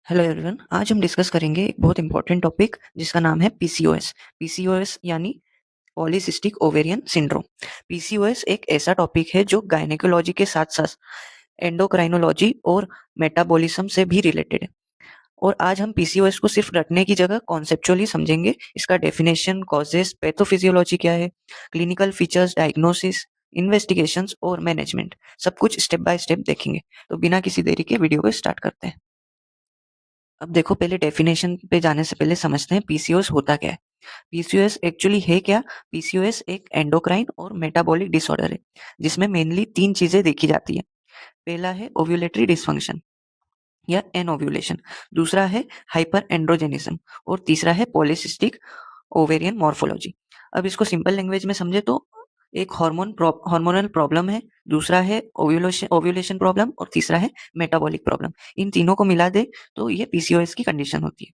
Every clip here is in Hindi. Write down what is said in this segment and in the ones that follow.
हेलो एवरीवन, आज हम डिस्कस करेंगे एक बहुत इंपॉर्टेंट टॉपिक जिसका नाम है पीसीओएस। पीसीओएस यानी पॉलीसिस्टिक ओवेरियन सिंड्रोम। पीसीओएस एक ऐसा टॉपिक है जो गायनेकोलॉजी के साथ साथ एंडोक्राइनोलॉजी और मेटाबॉलिज्म से भी रिलेटेड है। और आज हम पीसीओएस को सिर्फ रटने की जगह कॉन्सेप्चुअली समझेंगे। इसका डेफिनेशन, कॉजेस, पैथोफिजियोलॉजी क्या है, क्लिनिकल फीचर्स, डायग्नोसिस, इन्वेस्टिगेशंस और मैनेजमेंट, सब कुछ स्टेप बाय स्टेप देखेंगे। तो बिना किसी देरी के वीडियो को स्टार्ट करते हैं। अब देखो, पहले डेफिनेशन पे जाने से पहले समझते हैं पीसीओएस होता क्या है। पीसीओएस एक्चुअली है क्या? पीसीओएस एक एंडोक्राइन और मेटाबॉलिक डिसऑर्डर है जिसमें मेनली 3 चीजें देखी जाती है। पहला है ओव्यूलेटरी डिसफंक्शन या एनओव्यूलेशन, दूसरा है हाइपर एंड्रोजेनिज्म और तीसरा है पॉलीसिस्टिक ओवेरियन मॉर्फोलॉजी। अब इसको सिंपल लैंग्वेज में समझे तो एक हार्मोनल प्रॉब्लम है, दूसरा है ओव्यूलेशन प्रॉब्लम और तीसरा है मेटाबॉलिक प्रॉब्लम। इन तीनों को मिला दे तो ये पीसीओएस की कंडीशन होती है।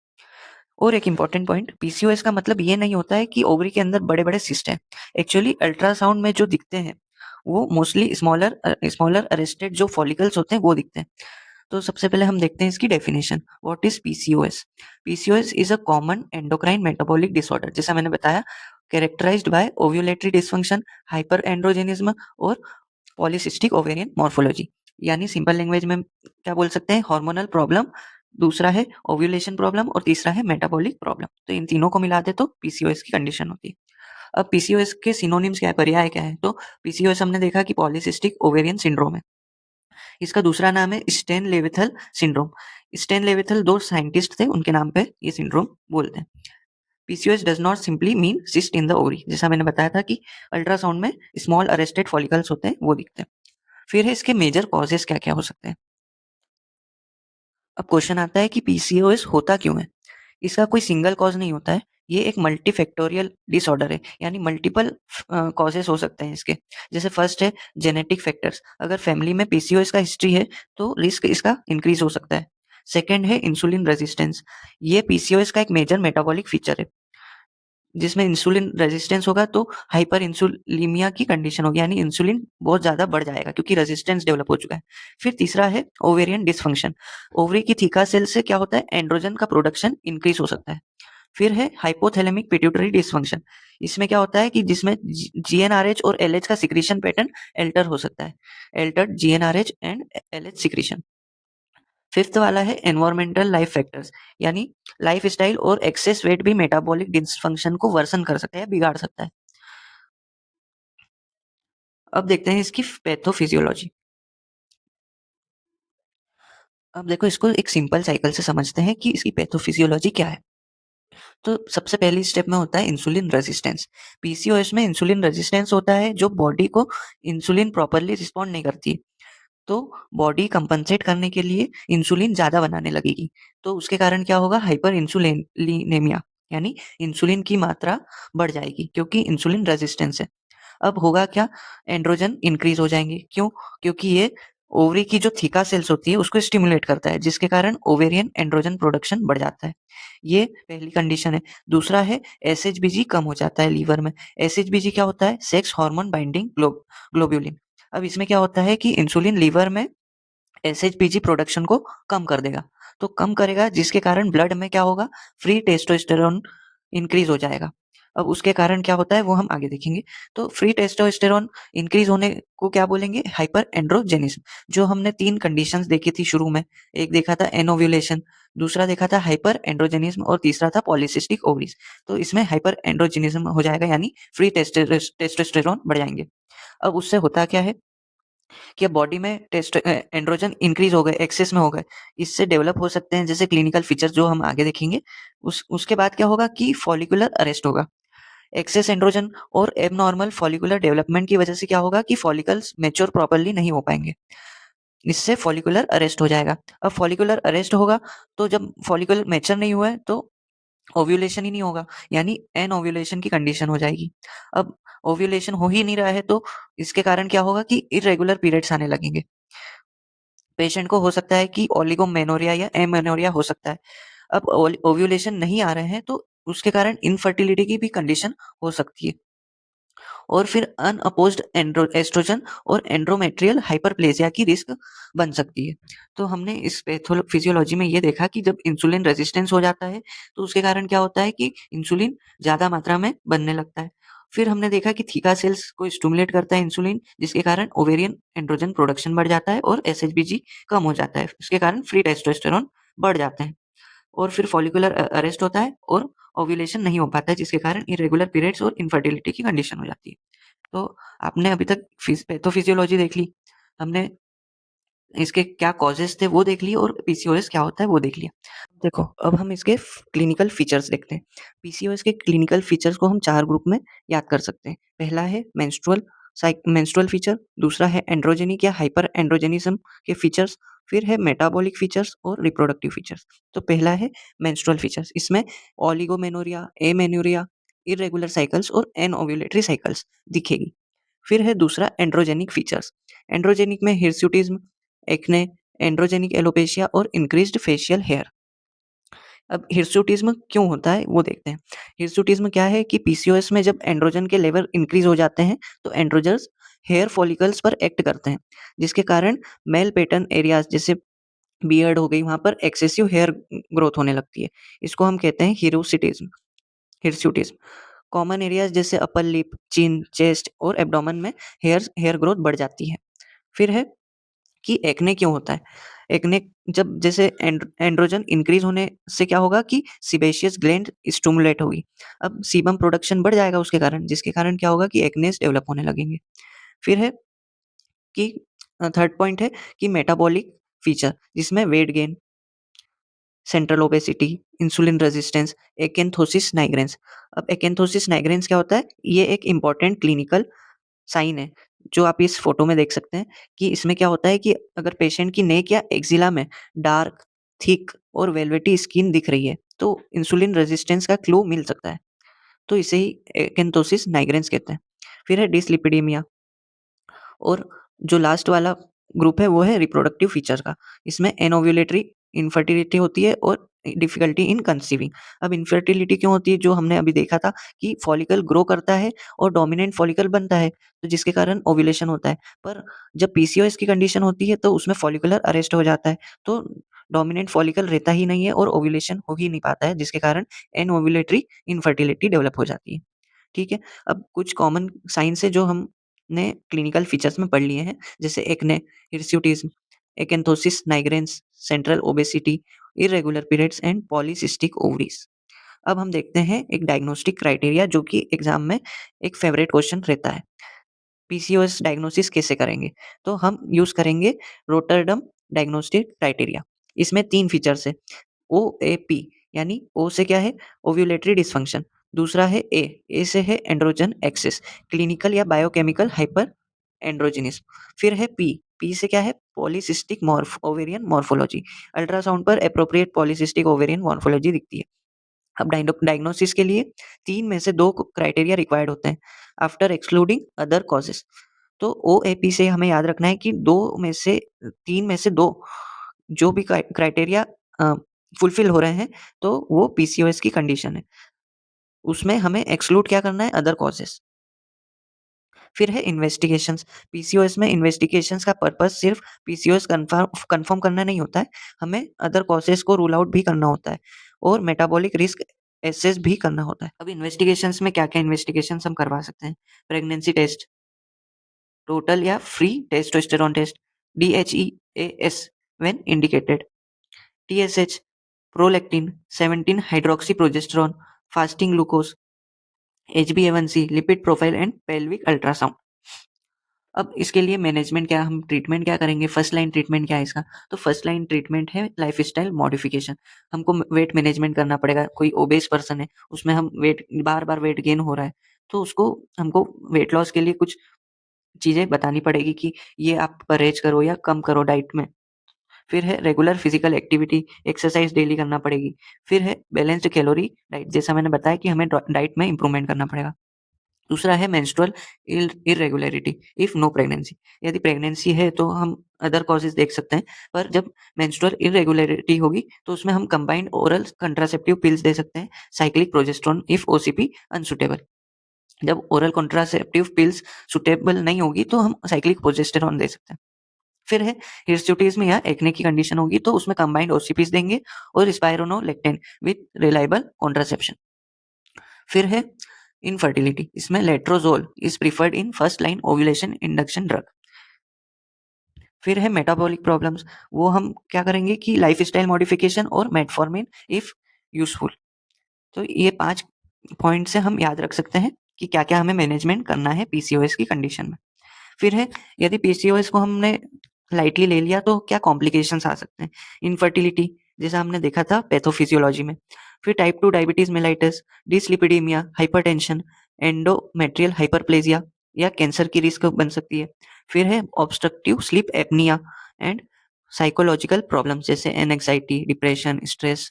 और एक इंपॉर्टेंट पॉइंट, पीसीओएस का मतलब ये नहीं होता है कि ओवरी के अंदर बड़े बड़े सिस्ट हैं। एक्चुअली अल्ट्रासाउंड में जो दिखते हैं वो मोस्टली स्मॉलर अरेस्टेड जो फॉलिकल्स होते हैं वो दिखते हैं। तो सबसे पहले हम देखते हैं इसकी definition. What is PCOS? PCOS is a common endocrine metabolic disorder, जैसा मैंने बताया, characterised by ovulatory dysfunction, hyperandrogenism और पॉलीसिस्टिक ओवेरियन मॉर्फोलॉजी। यानी सिंपल लैंग्वेज में क्या बोल सकते हैं? हार्मोनल प्रॉब्लम, दूसरा है ओव्यूलेशन प्रॉब्लम और तीसरा है मेटाबॉलिक प्रॉब्लम। तो इन तीनों को मिला दे तो पीसीओएस की कंडीशन होती है। अब पीसीओएस के सिनोनिम्स क्या है, पर्याय क्या है? तो पीसीओएस हमने देखा कि पॉलीसिस्टिक ओवेरियन सिंड्रोम है। इसका दूसरा नाम है स्टेन लेविथल सिंड्रोम। स्टेन लेविथल 2 साइंटिस्ट थे, उनके नाम पे ये सिंड्रोम बोलते हैं। PCOS does not simply mean cyst in the ovary, जैसा मैंने बताया था कि अल्ट्रासाउंड में स्मॉल अरेस्टेड फॉलिकल्स होते हैं वो दिखते हैं। फिर है इसके मेजर कॉजेस क्या क्या हो सकते हैं। अब क्वेश्चन आता है कि पीसीओएस होता क्यों है? इसका कोई सिंगल कॉज नहीं होता है, ये एक मल्टीफैक्टोरियल डिसऑर्डर है, यानी मल्टीपल कॉजेस हो सकते हैं इसके। जैसे फर्स्ट है जेनेटिक फैक्टर्स, अगर फैमिली में पीसीओएस का हिस्ट्री है तो रिस्क इसका इंक्रीज हो सकता है। सेकंड है इंसुलिन रेजिस्टेंस, ये पीसीओएस का एक मेजर मेटाबॉलिक फीचर है। जिसमें इंसुलिन रेजिस्टेंस होगा तो हाइपर इंसुलिमिया की कंडीशन होगी, यानी इंसुलिन बहुत ज्यादा बढ़ जाएगा क्योंकि रेजिस्टेंस डेवलप हो चुका है। फिर तीसरा है ओवेरियन डिसफंक्शन, ओवरी की थीका सेल से क्या होता है, एंड्रोजन का प्रोडक्शन इंक्रीज हो सकता है। फिर है हाइपोथैलेमिक पिट्यूटरी डिसफंक्शन, इसमें क्या होता है कि जिसमें जीएनआरएच और एलएच का सिक्रीशन पैटर्न एल्टर हो सकता है, altered GnRH and LH secretion. Fifth वाला है एनवायरमेंटल लाइफ फैक्टर्स, यानी लाइफ स्टाइल और एक्सेस वेट भी मेटाबॉलिक डिसफंक्शन को वर्सन कर सकता है, बिगाड़ सकता है। अब देखते हैं इसकी पैथोफिजियोलॉजी। अब देखो, इसको एक सिंपल साइकिल से समझते हैं कि इसकी पैथोफिजियोलॉजी क्या है। तो सबसे पहली स्टेप में होता है इंसुलिन रेजिस्टेंस। पीसीओएस में इंसुलिन रेजिस्टेंस होता है, जो बॉडी को इंसुलिन प्रॉपरली रिस्पॉन्ड नहीं करती है। तो बॉडी कंपनसेट करने के लिए इंसुलिन ज्यादा बनाने लगेगी, तो उसके कारण क्या होगा, हाइपर इंसुलिनेमिया, यानी इंसुलिन की मात्रा बढ़ जाएगी क्योंकि इंसुलिन रेजिस्टेंस है। अब होगा क्या, एंड्रोजन इंक्रीज हो जाएंगे। क्यों? क्योंकि ये ओवरी की जो थीका सेल्स होती है उसको स्टिमुलेट करता है, जिसके कारण ओवेरियन एंड्रोजन प्रोडक्शन बढ़ जाता है। ये पहली कंडीशन है। दूसरा है एसएचबीजी कम हो जाता है लीवर में। एसएचबीजी क्या होता है, सेक्स हार्मोन बाइंडिंग ग्लोब्यूलिन। अब इसमें क्या होता है कि इंसुलिन लीवर में एसएचबीजी प्रोडक्शन को कम कर देगा, तो कम करेगा जिसके कारण ब्लड में क्या होगा, फ्री टेस्टोस्टेरोन इंक्रीज हो जाएगा। अब उसके कारण क्या होता है वो हम आगे देखेंगे। तो फ्री टेस्टोस्टेरोन इंक्रीज होने को क्या बोलेंगे, हाइपर एंड्रोजेनिज्म। जो हमने 3 कंडीशंस देखी थी शुरू में, एक देखा था एनोव्यूलेशन, दूसरा देखा था हाइपर एंड्रोजेनिज्म और तीसरा था पॉलीसिस्टिक ओवरीज। तो इसमें हाइपर एंड्रोजेनिज्म हो जाएगा, यानी फ्री टेस्टोस्टेरोन बढ़ जाएंगे। अब उससे होता क्या है कि बॉडी में एंड्रोजन इंक्रीज हो गए, एक्सेस में हो गए, इससे डेवलप हो सकते हैं जैसे क्लिनिकल फीचर्स जो हम आगे देखेंगे। उसके बाद क्या होगा कि फॉलिकुलर अरेस्ट होगा। एक्सेस एंड्रोजन और एबनॉर्मल फॉलिकुलर डेवलपमेंट की वजह से क्या होगा कि फॉलिकल्स मैच्योर प्रॉपर्ली नहीं हो पाएंगे, इससे फॉलिकुलर अरेस्ट हो जाएगा। अब फॉलिकुलर अरेस्ट होगा तो जब फॉलिकल मैच्योर नहीं हुआ है तो ओव्यूलेशन ही नहीं होगा, यानी एन ओव्यूलेशन की कंडीशन हो जाएगी। अब ओव्यूलेशन हो ही नहीं रहा है तो इसके कारण क्या होगा कि इरेगुलर पीरियड्स आने लगेंगे। पेशेंट को हो सकता है कि ओलिगोमेनोरिया या एमेनोरिया हो सकता है। अब ओव्यूलेशन नहीं आ रहे हैं तो उसके कारण इनफर्टिलिटी की भी कंडीशन हो सकती है। और फिर अनअपोज्ड एस्ट्रोजन और एंड्रोमेट्रियल हाइपरप्लेजिया की रिस्क बन सकती है। तो हमने इस फिजियोलॉजी में ये देखा कि जब इंसुलिन रेजिस्टेंस हो जाता है तो उसके कारण क्या होता है कि इंसुलिन ज़्यादा मात्रा में बनने लगता है। फिर हमने देखा कि थीका सेल्स को स्टिमुलेट करता है इंसुलिन, जिसके कारण ओवेरियन एंड्रोजन प्रोडक्शन बढ़ जाता है और एसएचबीजी कम हो जाता है। इसके कारण फ्री टेस्टोस्टेरोन बढ़ जाते हैं और फिर फॉलिकुलर अरेस्ट होता है और ओव्यूलेशन नहीं हो पाता है, जिसके कारण इरेगुलर पीरियड्स और इनफर्टिलिटी की कंडीशन हो जाती है। तो आपने अभी तक पैथोफिजियोलॉजी देख ली, हमने इसके क्या कॉजेज़ थे वो देख लिए और पीसीओएस क्या होता है वो देख लिया। देखो, अब हम इसके क्लिनिकल फीचर्स देखते हैं। पीसीओएस के क्लिनिकल फीचर्स को हम 4 ग्रुप में याद कर सकते हैं। पहला है मेंस्ट्रुअल फीचर, दूसरा है एंड्रोजेनिक या हाइपर एंड्रोजेनिज्म के फीचर्स, फिर है मेटाबॉलिक फीचर्स और रिप्रोडक्टिव फीचर्स। तो पहला है मेंस्ट्रुअल फीचर्स, इसमें ओलिगोमेनोरिया, एमेन्यूरिया, इर्रेगुलर साइकल्स और एनओव्यूलेटरी साइकल्स दिखेगी। फिर है दूसरा एंड्रोजेनिक फीचर्स। एंड्रोजेनिक में हिर्सुटिज्म, एक्ने, एंड्रोजेनिक एलोपेशिया और इंक्रीज्ड फेशियल हेयर। अब हिर्सुटिज्म क्यों होता है वो देखते हैं। हिर्सुटिज्म क्या है कि पीसीओएस में जब एंड्रोजन के लेवल इंक्रीज हो जाते हैं तो एंड्रोजन्स हेयर फॉलिकल्स पर एक्ट करते हैं, जिसके कारण मेल पैटर्न एरियाज जैसे बियर्ड हो गई वहाँ पर एक्सेसिव हेयर ग्रोथ होने लगती है। इसको हम कहते हैं हिर्सुटिज्म। कॉमन एरियाज जैसे अपर लिप, चिन, चेस्ट और एब्डोमेन में हेयर ग्रोथ बढ़ जाती है। फिर है कि एक्ने क्यों होता है? एक्ने जब जैसे एंड्रोजन इंक्रीज़ होने से क्या होगा कि सेबेशियस ग्लैंड स्टिमुलेट होगी। अब सीबम प्रोडक्शन बढ़ जाएगा उसके कारण, जिसके कारण क्या होगा कि एक्नेस डेवलप होने लगेंगे। फिर है कि थर्ड पॉइंट है कि मेटाबॉलिक फीचर, जिसमें weight gain, central obesity, insulin resistance, acanthosis nigricans. अब एकैंथोसिस नाइग्रेंस क्या होता है? ये एक इम्पोर्टेंट क्लिनिकल साइन है, जो आप इस फ़ोटो में देख सकते हैं कि इसमें क्या होता है कि अगर पेशेंट की नेक या एक्जिला में डार्क, थिक और वेलवेटी स्किन दिख रही है, तो इंसुलिन रेजिस्टेंस का क्लू मिल सकता है। तो इसे ही एक्एंथोसिस नाइग्रेंस कहते हैं। फिर है डिसलिपिडेमिया और जो लास्ट वाला ग्रुप है वो है रिप्रोडक्टिव फीचर का। इसमें एनओव्यूलेटरी इनफर्टिलिटी होती है और डिफिकल्टी इन कंसीविंग। अब इनफर्टिलिटी क्यों होती है? जो हमने अभी देखा था कि फॉलिकल ग्रो करता है और डोमिनेंट फॉलिकल बनता है, तो जिसके कारण ओव्यूलेशन होता है। पर जब पीसीओएस की कंडीशन होती है तो उसमें फॉलिकुलर अरेस्ट हो जाता है, तो डोमिनेंट फॉलिकल रहता ही नहीं है और ओव्यूलेशन हो ही नहीं पाता है, जिसके कारण एनओव्यूलेटरी इनफर्टिलिटी डेवलप हो जाती है। ठीक है? अब कुछ कॉमन साइन्स है जो हमने क्लिनिकल फीचर्स में पढ़ लिए हैं, जैसे acne, hirsutism, acanthosis nigricans, central obesity, irregular periods and polycystic ovaries. अब हम देखते हैं एक डायग्नोस्टिक क्राइटेरिया जो कि एग्जाम में एक फेवरेट क्वेश्चन रहता है। पीसीओएस डायग्नोसिस कैसे करेंगे? तो हम यूज़ करेंगे रोटरडम डायग्नोस्टिक क्राइटेरिया। इसमें 3 फीचर्स है। ओएपी यानी ओ से क्या है? Ovulatory dysfunction. दूसरा है ए से है एंड्रोजन एक्सेस, क्लिनिकल या बायोकेमिकल हाइपर एंड्रोजिनिज्म। फिर है पी से क्या है? Polycystic ovarian morphology. अल्ट्रासाउंड पर एप्रोप्रिएट पॉलीसिस्टिक ओवेरियन मॉर्फोलॉजी दिखती है। अब डायग्नोसिस के लिए 3 में से 2 क्राइटेरिया रिक्वायर्ड होते हैं, आफ्टर एक्सक्लूडिंग अदर कॉजेस। तो ओएपी से हमें याद रखना है कि 2 में से 3 में से 2 जो भी क्राइटेरिया अ, फुलफिल हो रहे हैं, तो वो पीसीओएस की कंडीशन है। उसमें हमें एक्सक्लूड क्या करना है? Other causes. फिर है इन्वेस्टिगेशंस। पीसीओएस में इन्वेस्टिगेशंस का पर्पस सिर्फ पीसीओएस कन्फर्म करना नहीं होता है, हमें अदर कॉजेस को रूल आउट भी करना होता है और मेटाबॉलिक रिस्क एसेस भी करना होता है। अब इन्वेस्टिगेशंस में क्या-क्या इन्वेस्टिगेशंस हम करवा सकते हैं? प्रेगनेंसी टेस्ट, टोटल या free testosterone test, DHEAS when indicated, TSH, prolactin, 17 hydroxyprogesterone, fasting glucose, HbA1c, lipid profile and pelvic ultrasound. अब इसके लिए मैनेजमेंट क्या, हम ट्रीटमेंट क्या करेंगे? फर्स्ट लाइन ट्रीटमेंट क्या है इसका? तो फर्स्ट लाइन ट्रीटमेंट है लाइफस्टाइल मॉडिफिकेशन। हमको वेट मैनेजमेंट करना पड़ेगा। कोई ओबेस पर्सन है, उसमें हम बार-बार वेट गेन हो रहा है, तो उसको हमको वेट लॉस के लिए कुछ चीज़ें बतानी पड़ेगी कि ये आप परहेज़ करो या कम करो डाइट में। फिर है regular physical activity, exercise daily करना पड़ेगी। फिर है बैलेंस्ड कैलोरी डाइट, जैसा मैंने बताया कि हमें डाइट में इम्प्रूवमेंट करना पड़ेगा। दूसरा है मेंस्ट्रुअल इर्रेगुलरिटी इफ नो प्रेगनेंसी। यदि प्रेगनेंसी है तो हम अदर कॉजेज़ देख सकते हैं, पर जब मेंस्ट्रुअल इर्रेगुलरिटी होगी तो उसमें हम कंबाइंड ओरल कंट्रासेप्टिव पिल्स दे सकते हैं, cyclic progesterone if OCP unsuitable. जब ओरल कॉन्ट्रासेप्टिव पिल्स सुटेबल नहीं होगी तो हम साइक्लिक प्रोजेस्टेरॉन दे सकते हैं। फिर है हिर्सुटिज्म या एक्ने की कंडीशन होगी तो उसमें कंबाइंड ओसीपीज देंगे और स्पाइरोनोलेक्टिन विद रिलायबल कॉन्ट्रासेप्शन। फिर है इनफर्टिलिटी, इसमें letrozole is preferred in first line ovulation induction drug. फिर है मेटाबॉलिक प्रॉब्लम्स, वो हम क्या करेंगे कि लाइफस्टाइल मॉडिफिकेशन और मेटफॉर्मिन इफ यूजफुल। तो ये 5 पॉइंट से हम याद रख सकते हैं कि क्या-क्या हमें मैनेजमेंट करना है पीसीओएस की कंडीशन में। फिर है यदि पीसीओएस को हमने लाइटली ले लिया तो क्या कॉम्प्लिकेशंस आ सकते हैं। इनफर्टिलिटी जैसा हमने देखा था पैथोफिजियोलॉजी में। फिर type 2 diabetes mellitus, dyslipidaemia, hypertension, endometrial hyperplasia या कैंसर की रिस्क बन सकती है। फिर है obstructive sleep apnoea and psychological problems जैसे एंग्जायटी, डिप्रेशन, स्ट्रेस।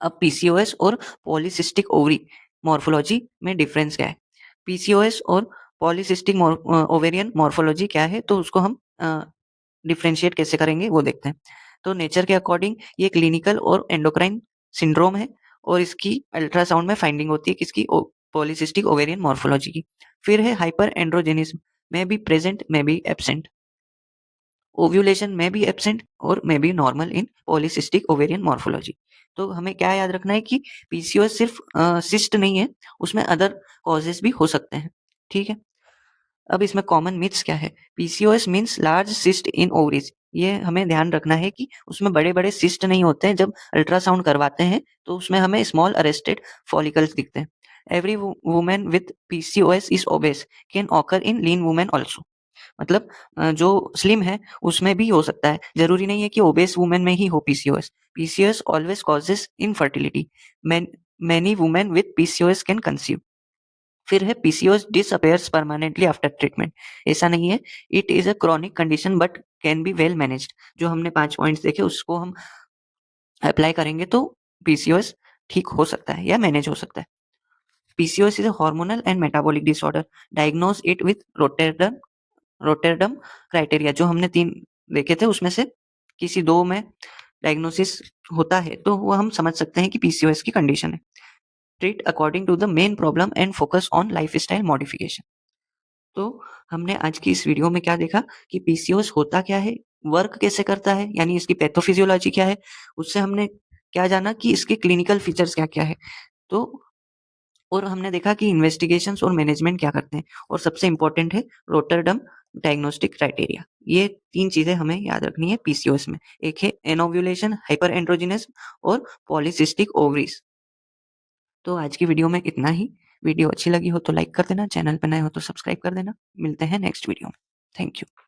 अब पीसीओएस और पॉलीसिस्टिक ओवरी मॉर्फोलॉजी में डिफरेंस क्या है? पीसीओएस और पॉलीसिस्टिक ओवेरियन मॉर्फोलॉजी क्या है? तो उसको हम डिफरेंशिएट कैसे करेंगे वो देखते हैं। तो नेचर के अकॉर्डिंग ये क्लिनिकल और एंडोक्राइन सिंड्रोम है और इसकी अल्ट्रासाउंड में फाइंडिंग होती है किसकी? पॉलीसिस्टिक ओवेरियन मॉर्फोलॉजी की। फिर है हाइपर एंड्रोजेनिज्म, में बी प्रेजेंट में बी एब्सेंट। ओव्यूलेशन में बी एब्सेंट और में बी नॉर्मल इन पॉलीसिस्टिक ओवेरियन मॉर्फोलॉजी। तो हमें क्या याद रखना है कि पीसीओएस सिर्फ सिस्ट नहीं है, उसमें अदर कॉजेस भी हो सकते हैं। ठीक है? अब इसमें कॉमन मिथ्स क्या है? पीसीओएस मीन्स लार्ज सिस्ट इन ओवरीज। ये हमें ध्यान रखना है कि उसमें बड़े-बड़े सिस्ट नहीं होते हैं। जब अल्ट्रासाउंड करवाते हैं तो उसमें हमें स्मॉल अरेस्टेड फॉलिकल्स दिखते हैं। Every woman with PCOS is obese, can occur in lean women also. मतलब जो स्लिम है उसमें भी हो सकता है। ज़रूरी नहीं है कि ओबेस वुमेन में ही हो PCOS. PCOS always causes infertility. Many women with PCOS can conceive. फिर है PCOS disappears permanently after treatment. ऐसा नहीं है, it is a chronic condition but can be well managed. जो हमने 5 पॉइंट्स देखे उसको हम अप्लाई करेंगे तो पीसीओएस ठीक हो सकता है या मैनेज हो सकता है। PCOS is a hormonal and metabolic disorder. Diagnose it with Rotterdam criteria. जो हमने 3 देखे थे उसमें से किसी 2 में डायग्नोसिस होता है तो वो हम समझ सकते हैं कि पीसीओएस की कंडीशन है। Treat according to the main problem and focus on lifestyle modification. तो हमने आज की इस वीडियो में क्या देखा कि पीसीओएस होता क्या है, वर्क कैसे करता है, यानी इसकी पैथोफिजियोलॉजी क्या है, उससे हमने क्या जाना कि इसके क्लिनिकल फीचर्स क्या-क्या है। तो और हमने देखा कि इन्वेस्टिगेशंस और मैनेजमेंट क्या करते हैं और सबसे इम्पोर्टेंट है रोटरडम डायग्नोस्टिक क्राइटेरिया। ये 3 चीज़ें हमें याद रखनी है पीसीओएस में। एक है एनोव्यूलेशन, हाइपर एंड्रोजिनिज्म और पॉलीसिस्टिक ओवरीज। तो आज की वीडियो में इतना ही। वीडियो अच्छी लगी हो तो लाइक कर देना, चैनल पे नए हो तो सब्सक्राइब कर देना। मिलते हैं नेक्स्ट वीडियो में। Thank you.